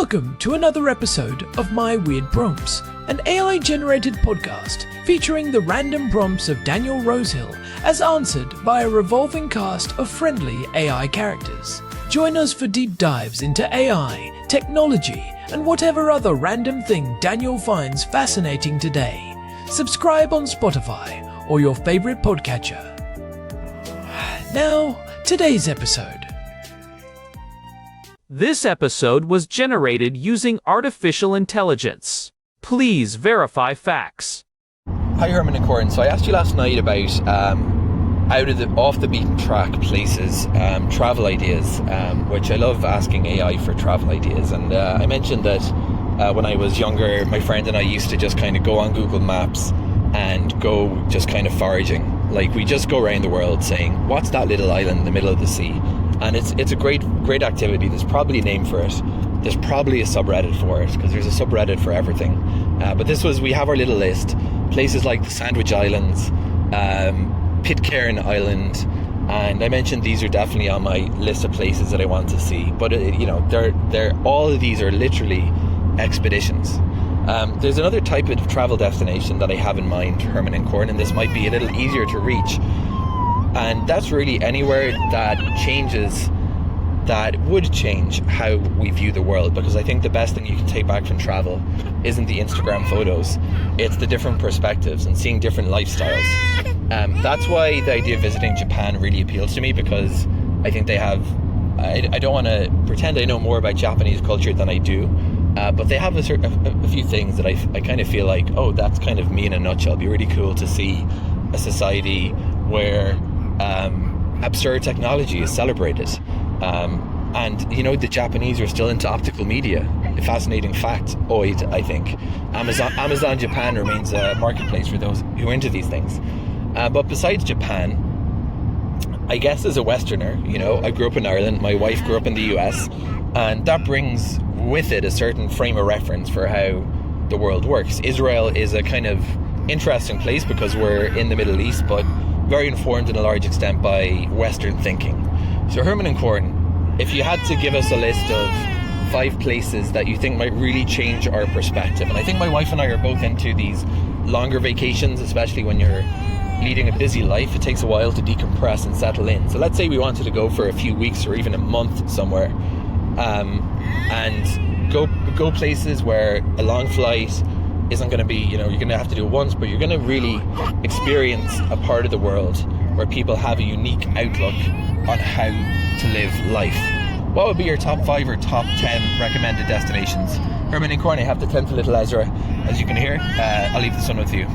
Welcome to another episode of My Weird Prompts, an AI-generated podcast featuring the random prompts of Daniel Rosehill as answered by a revolving cast of friendly AI characters. Join us for deep dives into AI, technology, and whatever other random thing Daniel finds fascinating today. Subscribe on Spotify or your favorite podcatcher. Now, today's episode. This episode was generated using artificial intelligence. Please verify facts. Hi Herman and Corn. So I asked you last night about off the beaten track places, travel ideas, which I love asking AI for travel ideas. And I mentioned that when I was younger, my friend and I used to just kind of go on Google Maps and go just kind of foraging. Like we just go around the world saying, what's that little island in the middle of the sea? And it's a great activity. There's probably a name for it. There's probably a subreddit for it, because there's a subreddit for everything. But we have our little list. Places like the Sandwich Islands, Pitcairn Island, and I mentioned these are definitely on my list of places that I want to see. But they're all of these are literally expeditions. There's another type of travel destination that I have in mind, Herman and Corn, and this might be a little easier to reach. And that's really anywhere that would change how we view the world, because I think the best thing you can take back from travel isn't the Instagram photos, it's the different perspectives and seeing different lifestyles. That's why the idea of visiting Japan really appeals to me, because I think they have, I don't want to pretend I know more about Japanese culture than I do, but they have a few things that I kind of feel like, oh, that's kind of me in a nutshell. It'd be really cool to see a society where absurd technology is celebrated. And the Japanese are still into optical media. A fascinating fact, I think. Amazon Japan remains a marketplace for those who are into these things. But besides Japan, I guess as a Westerner, I grew up in Ireland, my wife grew up in the US, and that brings with it a certain frame of reference for how the world works. Israel is a kind of interesting place because we're in the Middle East, but very informed in a large extent by Western thinking. So Herman and Corn, if you had to give us a list of 5 places that you think might really change our perspective, and I think my wife and I are both into these longer vacations, especially when you're leading a busy life, it takes a while to decompress and settle in. So let's say we wanted to go for a few weeks or even a month somewhere, and go places where a long flight isn't going to be, you're going to have to do it once, but you're going to really experience a part of the world where people have a unique outlook on how to live life. What would be your top 5 or top 10 recommended destinations? Herman and Corn, I have to tend to little Ezra, as you can hear. I'll leave this one with you.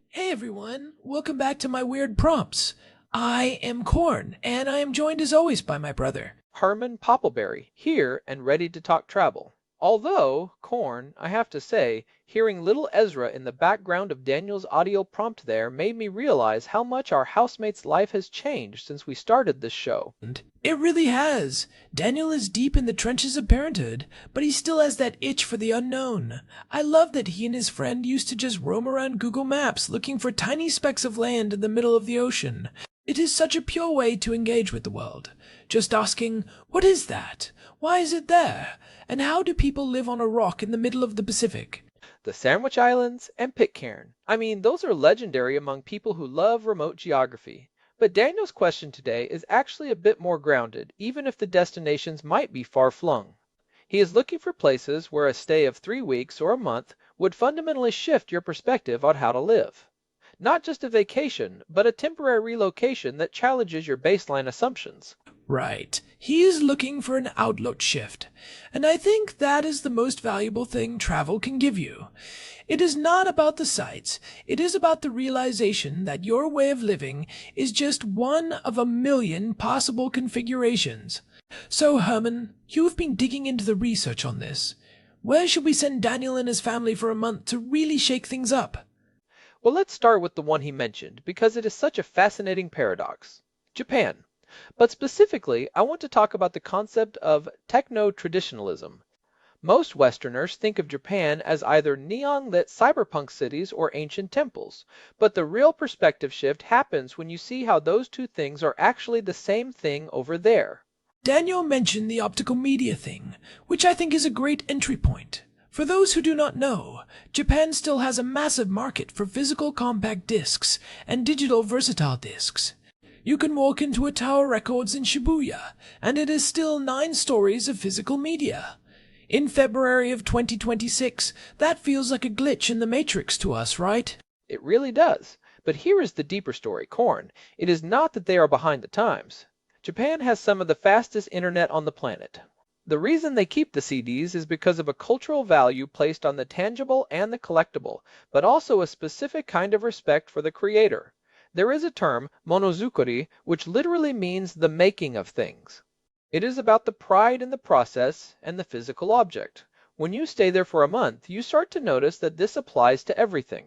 Hey everyone, welcome back to My Weird Prompts. I am Corn, and I am joined as always by my brother, Herman Poppleberry, here and ready to talk travel. Although, Corn, I have to say, hearing little Ezra in the background of Daniel's audio prompt there made me realize how much our housemate's life has changed since we started this show. It really has. Daniel is deep in the trenches of parenthood, but he still has that itch for the unknown. I love that he and his friend used to just roam around Google Maps looking for tiny specks of land in the middle of the ocean. It is such a pure way to engage with the world. Just asking, what is that? Why is it there? And how do people live on a rock in the middle of the Pacific? The Sandwich Islands and Pitcairn. I mean, those are legendary among people who love remote geography. But Daniel's question today is actually a bit more grounded, even if the destinations might be far-flung. He is looking for places where a stay of 3 weeks or a month would fundamentally shift your perspective on how to live. Not just a vacation, but a temporary relocation that challenges your baseline assumptions. Right. He is looking for an outlook shift, and I think that is the most valuable thing travel can give you. It is not about the sights, it is about the realization that your way of living is just one of a million possible configurations. So, Herman, you have been digging into the research on this. Where should we send Daniel and his family for a month to really shake things up? Well, let's start with the one he mentioned, because it is such a fascinating paradox. Japan. But specifically, I want to talk about the concept of techno-traditionalism. Most Westerners think of Japan as either neon-lit cyberpunk cities or ancient temples, but the real perspective shift happens when you see how those two things are actually the same thing over there. Daniel mentioned the optical media thing, which I think is a great entry point. For those who do not know, Japan still has a massive market for physical compact discs and digital versatile discs. You can walk into a Tower Records in Shibuya, and it is still 9 stories of physical media. In February of 2026, that feels like a glitch in the Matrix to us, right? It really does. But here is the deeper story, Corn. It is not that they are behind the times. Japan has some of the fastest internet on the planet. The reason they keep the CDs is because of a cultural value placed on the tangible and the collectible, but also a specific kind of respect for the creator. There is a term, monozukuri, which literally means the making of things. It is about the pride in the process and the physical object. When you stay there for a month, you start to notice that this applies to everything.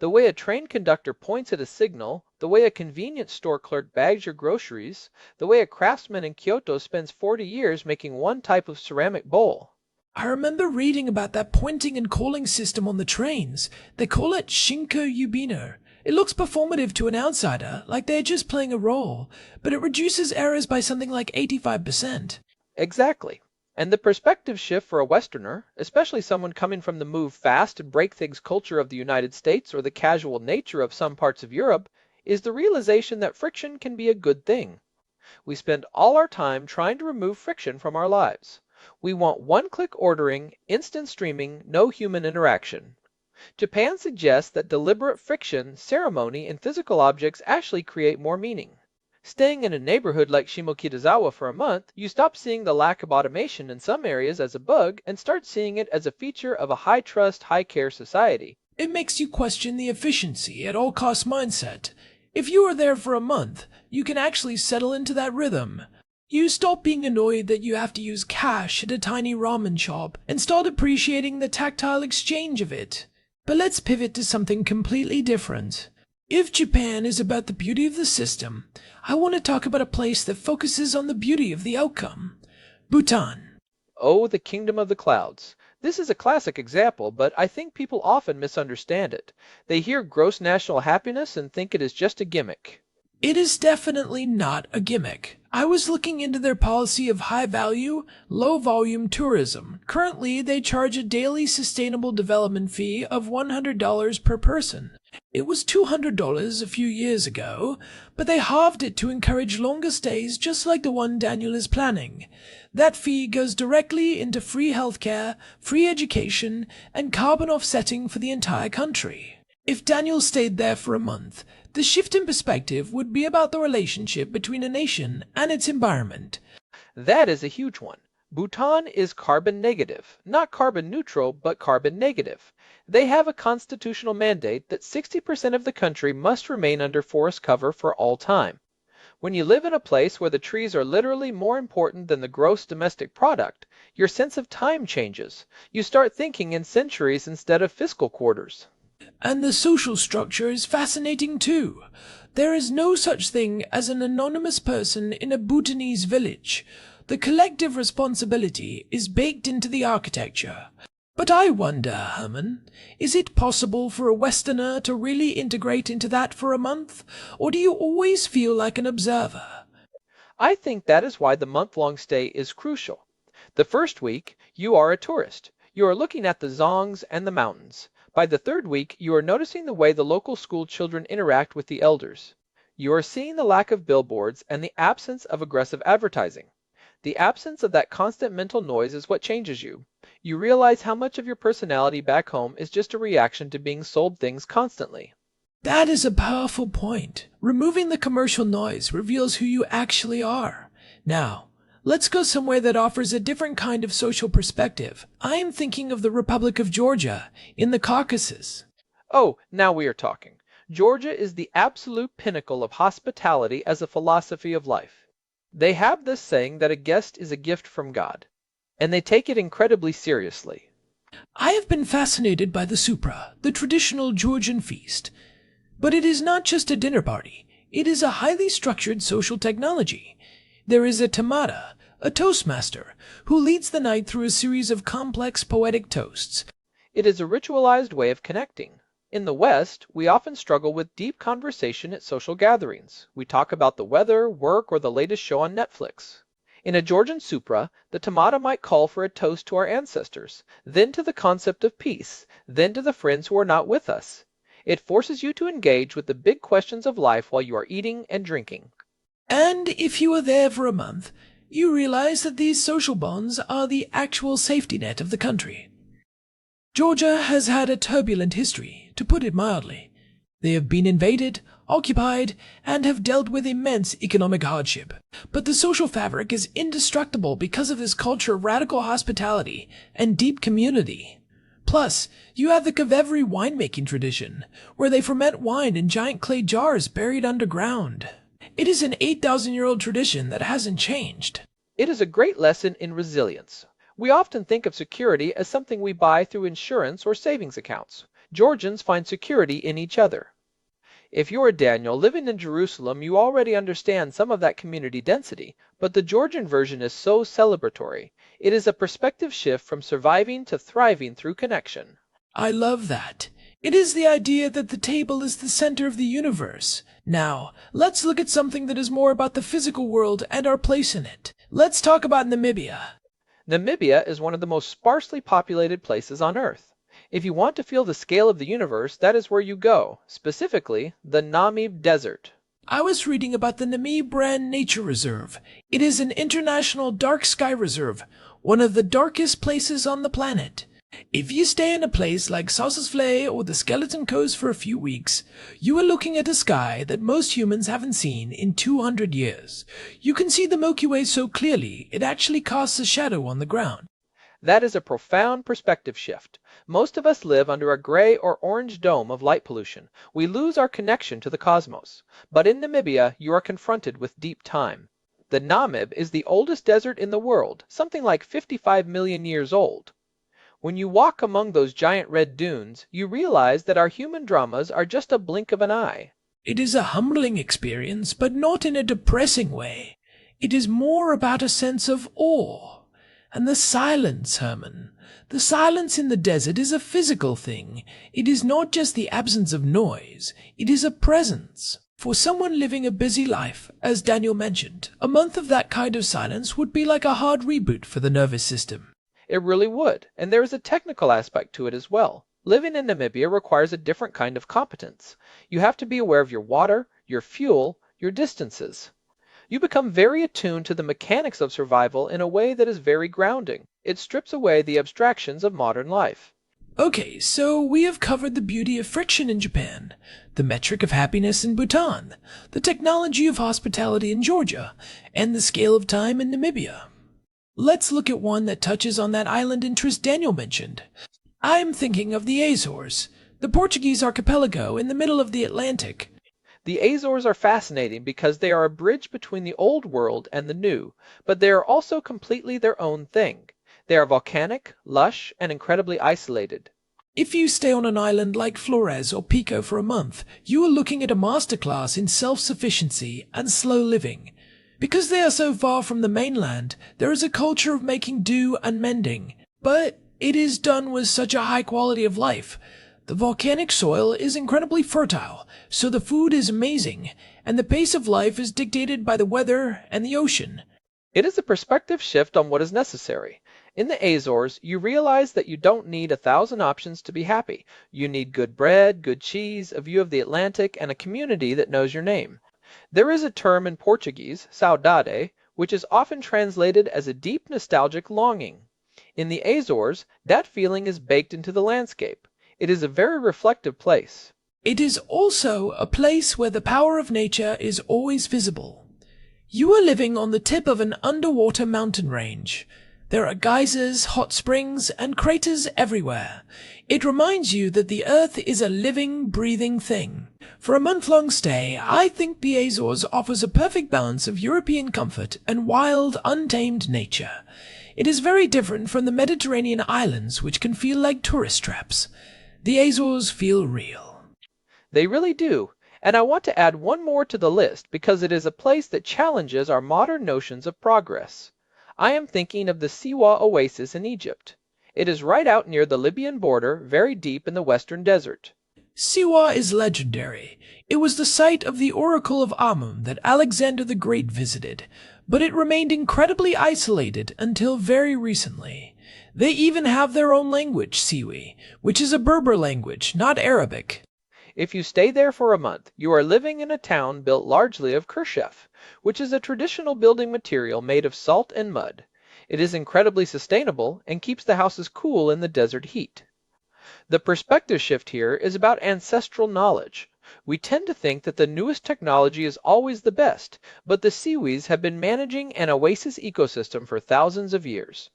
The way a train conductor points at a signal, the way a convenience store clerk bags your groceries, the way a craftsman in Kyoto spends 40 years making one type of ceramic bowl. I remember reading about that pointing and calling system on the trains. They call it Shinko Yubino. It looks performative to an outsider, like they're just playing a role, but it reduces errors by something like 85%. Exactly. And the perspective shift for a Westerner, especially someone coming from the move fast and break things culture of the United States or the casual nature of some parts of Europe, is the realization that friction can be a good thing. We spend all our time trying to remove friction from our lives. We want one-click ordering, instant streaming, no human interaction. Japan suggests that deliberate friction, ceremony, and physical objects actually create more meaning. Staying in a neighborhood like Shimokitazawa for a month, you stop seeing the lack of automation in some areas as a bug and start seeing it as a feature of a high-trust, high-care society. It makes you question the efficiency at all cost mindset. If you are there for a month, you can actually settle into that rhythm. You stop being annoyed that you have to use cash at a tiny ramen shop and start appreciating the tactile exchange of it. But let's pivot to something completely different. If Japan is about the beauty of the system, I want to talk about a place that focuses on the beauty of the outcome. Bhutan. Oh, the kingdom of the clouds. This is a classic example, but I think people often misunderstand it. They hear gross national happiness and think it is just a gimmick. It is definitely not a gimmick. I was looking into their policy of high-value, low-volume tourism. Currently, they charge a daily sustainable development fee of $100 per person. It was $200 a few years ago, but they halved it to encourage longer stays just like the one Daniel is planning. That fee goes directly into free healthcare, free education, and carbon offsetting for the entire country. If Daniel stayed there for a month, the shift in perspective would be about the relationship between a nation and its environment. That is a huge one. Bhutan is carbon negative, not carbon neutral, but carbon negative. They have a constitutional mandate that 60% of the country must remain under forest cover for all time. When you live in a place where the trees are literally more important than the gross domestic product, your sense of time changes. You start thinking in centuries instead of fiscal quarters. And the social structure is fascinating too. There is no such thing as an anonymous person in a Bhutanese village. The collective responsibility is baked into the architecture. But I wonder, Herman, is it possible for a Westerner to really integrate into that for a month? Or do you always feel like an observer? I think that is why the month-long stay is crucial. The first week, you are a tourist. You are looking at the zongs and the mountains. By the third week, you are noticing the way the local school children interact with the elders. You are seeing the lack of billboards and the absence of aggressive advertising. The absence of that constant mental noise is what changes you. You realize how much of your personality back home is just a reaction to being sold things constantly. That is a powerful point. Removing the commercial noise reveals who you actually are. Now, let's go somewhere that offers a different kind of social perspective. I am thinking of the Republic of Georgia in the Caucasus. Oh, now we are talking. Georgia is the absolute pinnacle of hospitality as a philosophy of life. They have this saying that a guest is a gift from God, and they take it incredibly seriously. I have been fascinated by the supra, the traditional Georgian feast. But it is not just a dinner party. It is a highly structured social technology. There is a tamada, a toastmaster, who leads the night through a series of complex poetic toasts. It is a ritualized way of connecting. In the West, we often struggle with deep conversation at social gatherings. We talk about the weather, work, or the latest show on Netflix. In a Georgian supra, the tomata might call for a toast to our ancestors, then to the concept of peace, then to the friends who are not with us. It forces you to engage with the big questions of life while you are eating and drinking. And if you are there for a month, you realize that these social bonds are the actual safety net of the country. Georgia has had a turbulent history, to put it mildly. They have been invaded, occupied, and have dealt with immense economic hardship. But the social fabric is indestructible because of this culture of radical hospitality and deep community. Plus, you have the Kvevery winemaking tradition, where they ferment wine in giant clay jars buried underground. It is an 8,000-year-old tradition that hasn't changed. It is a great lesson in resilience. We often think of security as something we buy through insurance or savings accounts. Georgians find security in each other. If you're a Daniel living in Jerusalem, you already understand some of that community density, but the Georgian version is so celebratory. It is a perspective shift from surviving to thriving through connection. I love that. It is the idea that the table is the center of the universe. Now, let's look at something that is more about the physical world and our place in it. Let's talk about Namibia. Namibia is one of the most sparsely populated places on Earth. If you want to feel the scale of the universe, that is where you go, specifically the Namib Desert. I was reading about the Namib Nature Reserve. It is an international dark sky reserve, one of the darkest places on the planet. If you stay in a place like Sossusvlei or the Skeleton Coast for a few weeks, you are looking at a sky that most humans haven't seen in 200 years. You can see the Milky Way so clearly, it actually casts a shadow on the ground. That is a profound perspective shift. Most of us live under a gray or orange dome of light pollution. We lose our connection to the cosmos. But in Namibia, you are confronted with deep time. The Namib is the oldest desert in the world, something like 55 million years old. When you walk among those giant red dunes, you realize that our human dramas are just a blink of an eye. It is a humbling experience, but not in a depressing way. It is more about a sense of awe. And the silence, Herman. The silence in the desert is a physical thing. It is not just the absence of noise. It is a presence. For someone living a busy life, as Daniel mentioned, a month of that kind of silence would be like a hard reboot for the nervous system. It really would, and there is a technical aspect to it as well. Living in Namibia requires a different kind of competence. You have to be aware of your water, your fuel, your distances. You become very attuned to the mechanics of survival in a way that is very grounding. It strips away the abstractions of modern life. Okay, so we have covered the beauty of friction in Japan, the metric of happiness in Bhutan, the technology of hospitality in Georgia, and the scale of time in Namibia. Let's look at one that touches on that island interest Daniel mentioned. I'm thinking of the Azores, the Portuguese archipelago in the middle of the Atlantic. The Azores are fascinating because they are a bridge between the old world and the new, but they are also completely their own thing. They are volcanic, lush, and incredibly isolated. If you stay on an island like Flores or Pico for a month, you are looking at a masterclass in self-sufficiency and slow living. Because they are so far from the mainland, there is a culture of making do and mending, but it is done with such a high quality of life. The volcanic soil is incredibly fertile, so the food is amazing, and the pace of life is dictated by the weather and the ocean. It is a perspective shift on what is necessary. In the Azores, you realize that you don't need 1,000 options to be happy. You need good bread, good cheese, a view of the Atlantic, and a community that knows your name. There is a term in Portuguese, saudade, which is often translated as a deep nostalgic longing. In the Azores, that feeling is baked into the landscape. It is a very reflective place. It is also a place where the power of nature is always visible. You are living on the tip of an underwater mountain range. There are geysers, hot springs, and craters everywhere. It reminds you that the Earth is a living, breathing thing. For a month-long stay, I think the Azores offers a perfect balance of European comfort and wild, untamed nature. It is very different from the Mediterranean islands, which can feel like tourist traps. The Azores feel real. They really do. And I want to add one more to the list because it is a place that challenges our modern notions of progress. I am thinking of the Siwa Oasis in Egypt. It is right out near the Libyan border, very deep in the western desert. Siwa is legendary. It was the site of the Oracle of Amun that Alexander the Great visited. but it remained incredibly isolated until very recently. They even have their own language, Siwi, which is a Berber language, not Arabic. If you stay there for a month, you are living in a town built largely of kershef, which is a traditional building material made of salt and mud. It is incredibly sustainable and keeps the houses cool in the desert heat. The perspective shift here is about ancestral knowledge. We tend to think that the newest technology is always the best, but the Siwis have been managing an oasis ecosystem for thousands of years.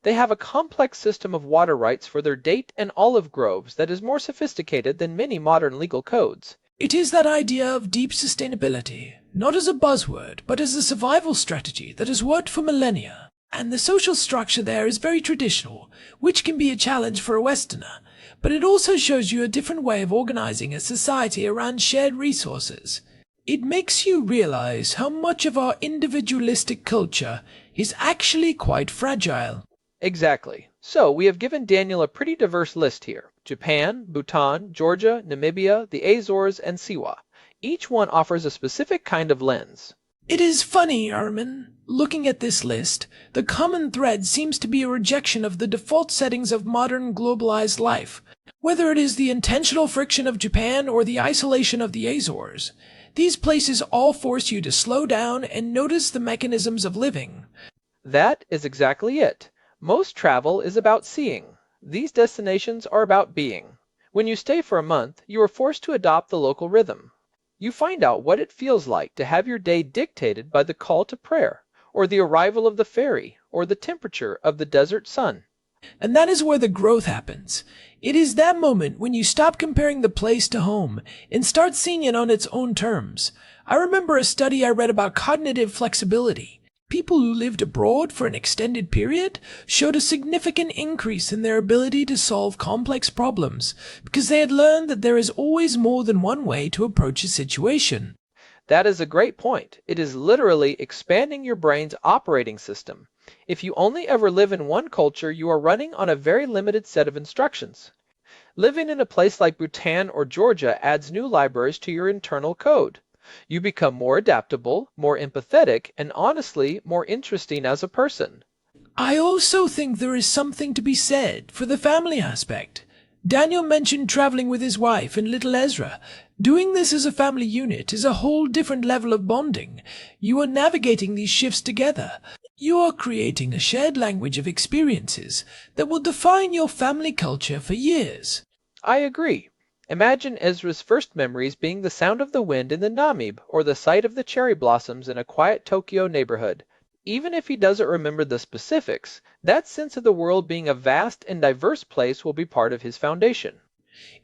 They have a complex system of water rights for their date and olive groves that is more sophisticated than many modern legal codes. It is that idea of deep sustainability, not as a buzzword, but as a survival strategy that has worked for millennia. And the social structure there is very traditional, which can be a challenge for a Westerner, but it also shows you a different way of organizing a society around shared resources. It makes you realize how much of our individualistic culture is actually quite fragile. Exactly. So we have given Daniel a pretty diverse list here. Japan, Bhutan, Georgia, Namibia, the Azores, and Siwa. Each one offers a specific kind of lens. It is funny, Herman. Looking at this list, the common thread seems to be a rejection of the default settings of modern globalized life. Whether it is the intentional friction of Japan or the isolation of the Azores, these places all force you to slow down and notice the mechanisms of living. That is exactly it. Most travel is about seeing. These destinations are about being. When you stay for a month, you are forced to adopt the local rhythm. You find out what it feels like to have your day dictated by the call to prayer, or the arrival of the ferry, or the temperature of the desert sun. And that is where the growth happens. It is that moment when you stop comparing the place to home and start seeing it on its own terms. I remember a study I read about cognitive flexibility. People who lived abroad for an extended period showed a significant increase in their ability to solve complex problems because they had learned that there is always more than one way to approach a situation. That is a great point. It is literally expanding your brain's operating system. If you only ever live in one culture, you are running on a very limited set of instructions. Living in a place like Bhutan or Georgia adds new libraries to your internal code. You become more adaptable, more empathetic, and honestly, more interesting as a person. I also think there is something to be said for the family aspect. Daniel mentioned traveling with his wife and little Ezra. Doing this as a family unit is a whole different level of bonding. You are navigating these shifts together. You are creating a shared language of experiences that will define your family culture for years. I agree. Imagine Ezra's first memories being the sound of the wind in the Namib or the sight of the cherry blossoms in a quiet Tokyo neighborhood. Even if he doesn't remember the specifics, that sense of the world being a vast and diverse place will be part of his foundation.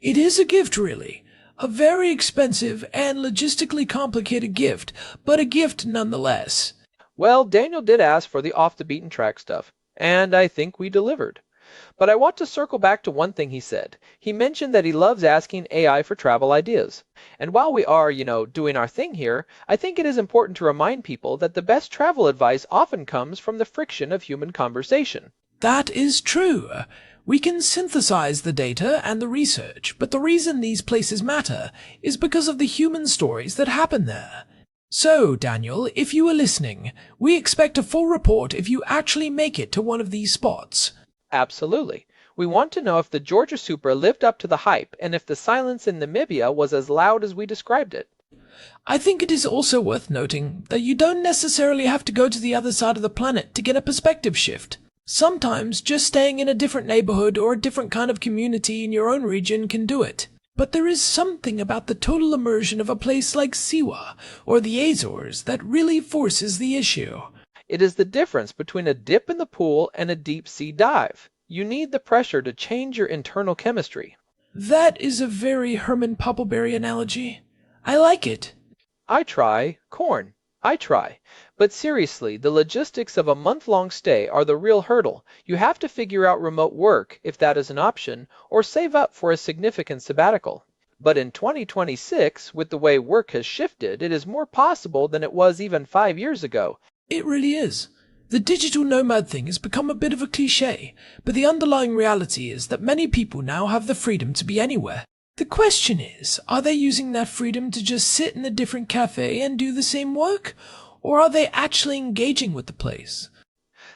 It is a gift, really. A very expensive and logistically complicated gift, but a gift nonetheless. Well, Daniel did ask for the off-the-beaten-track stuff, and I think we delivered. But I want to circle back to one thing he said. He mentioned that he loves asking AI for travel ideas. And while we are, doing our thing here, I think it is important to remind people that the best travel advice often comes from the friction of human conversation. That is true. We can synthesize the data and the research, but the reason these places matter is because of the human stories that happen there. So, Daniel, if you are listening, we expect a full report if you actually make it to one of these spots. Absolutely. We want to know if the Georgia Supra lived up to the hype and if the silence in Namibia was as loud as we described it. I think it is also worth noting that you don't necessarily have to go to the other side of the planet to get a perspective shift. Sometimes just staying in a different neighborhood or a different kind of community in your own region can do it. But there is something about the total immersion of a place like Siwa or the Azores that really forces the issue. It is the difference between a dip in the pool and a deep-sea dive. You need the pressure to change your internal chemistry. That is a very Herman Poppleberry analogy. I like it. I try. But seriously, the logistics of a month-long stay are the real hurdle. You have to figure out remote work, if that is an option, or save up for a significant sabbatical. But in 2026, with the way work has shifted, it is more possible than it was even 5 years ago. It really is. The digital nomad thing has become a bit of a cliché, but the underlying reality is that many people now have the freedom to be anywhere. The question is, are they using that freedom to just sit in a different cafe and do the same work? or are they actually engaging with the place?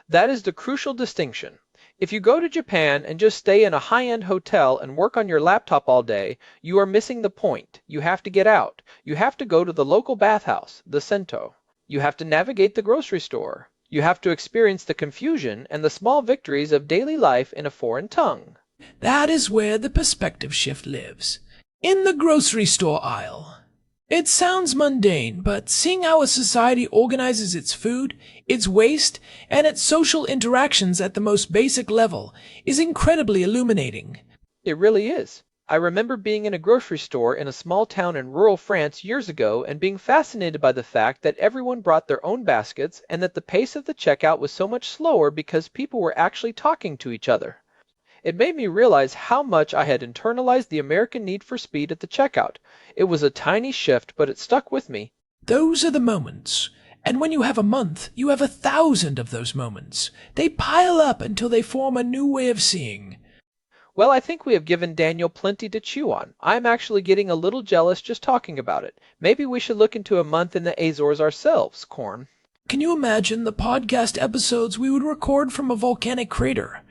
That is the crucial distinction. If you go to Japan and just stay in a high-end hotel and work on your laptop all day, you are missing the point. You have to get out. You have to go to the local bathhouse, the sento. You have to navigate the grocery store. You have to experience the confusion and the small victories of daily life in a foreign tongue. That is where the perspective shift lives. In the grocery store aisle. It sounds mundane, but seeing how a society organizes its food, its waste, and its social interactions at the most basic level is incredibly illuminating. It really is. I remember being in a grocery store in a small town in rural France years ago and being fascinated by the fact that everyone brought their own baskets and that the pace of the checkout was so much slower because people were actually talking to each other. It made me realize how much I had internalized the American need for speed at the checkout. It was a tiny shift, but it stuck with me. Those are the moments. And when you have a month, you have 1,000 of those moments. They pile up until they form a new way of seeing. Well, I think we have given Daniel plenty to chew on. I'm actually getting a little jealous just talking about it. Maybe we should look into a month in the Azores ourselves, Corn. Can you imagine the podcast episodes we would record from a volcanic crater?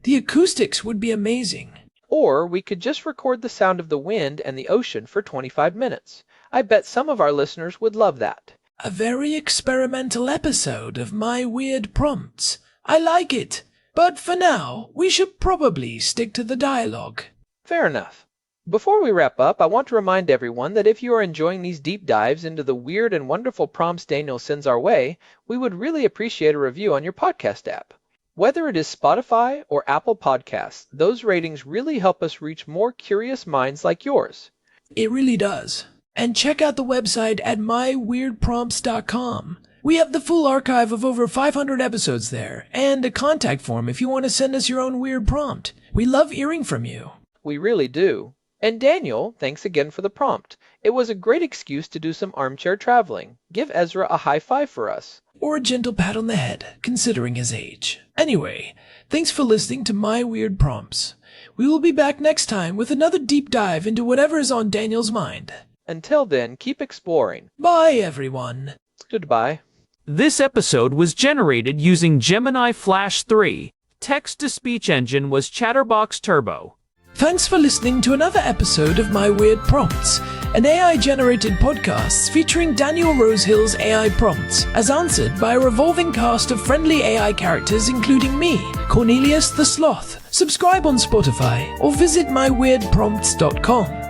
The acoustics would be amazing. Or we could just record the sound of the wind and the ocean for 25 minutes. I bet some of our listeners would love that. A very experimental episode of My Weird Prompts. I like it. But for now, we should probably stick to the dialogue. Fair enough. Before we wrap up, I want to remind everyone that if you are enjoying these deep dives into the weird and wonderful prompts Daniel sends our way, we would really appreciate a review on your podcast app. Whether it is Spotify or Apple Podcasts, those ratings really help us reach more curious minds like yours. It really does. And check out the website at myweirdprompts.com. We have the full archive of over 500 episodes there, and a contact form if you want to send us your own weird prompt. We love hearing from you. We really do. And Daniel, thanks again for the prompt. It was a great excuse to do some armchair traveling. Give Ezra a high five for us. Or a gentle pat on the head, considering his age. Anyway, thanks for listening to My Weird Prompts. We will be back next time with another deep dive into whatever is on Daniel's mind. Until then, keep exploring. Bye, everyone. Goodbye. This episode was generated using Gemini Flash 3. Text-to-speech engine was Chatterbox Turbo. Thanks for listening to another episode of My Weird Prompts, an AI-generated podcast featuring Daniel Rosehill's AI prompts, as answered by a revolving cast of friendly AI characters including me, Cornelius the Sloth. Subscribe on Spotify or visit myweirdprompts.com.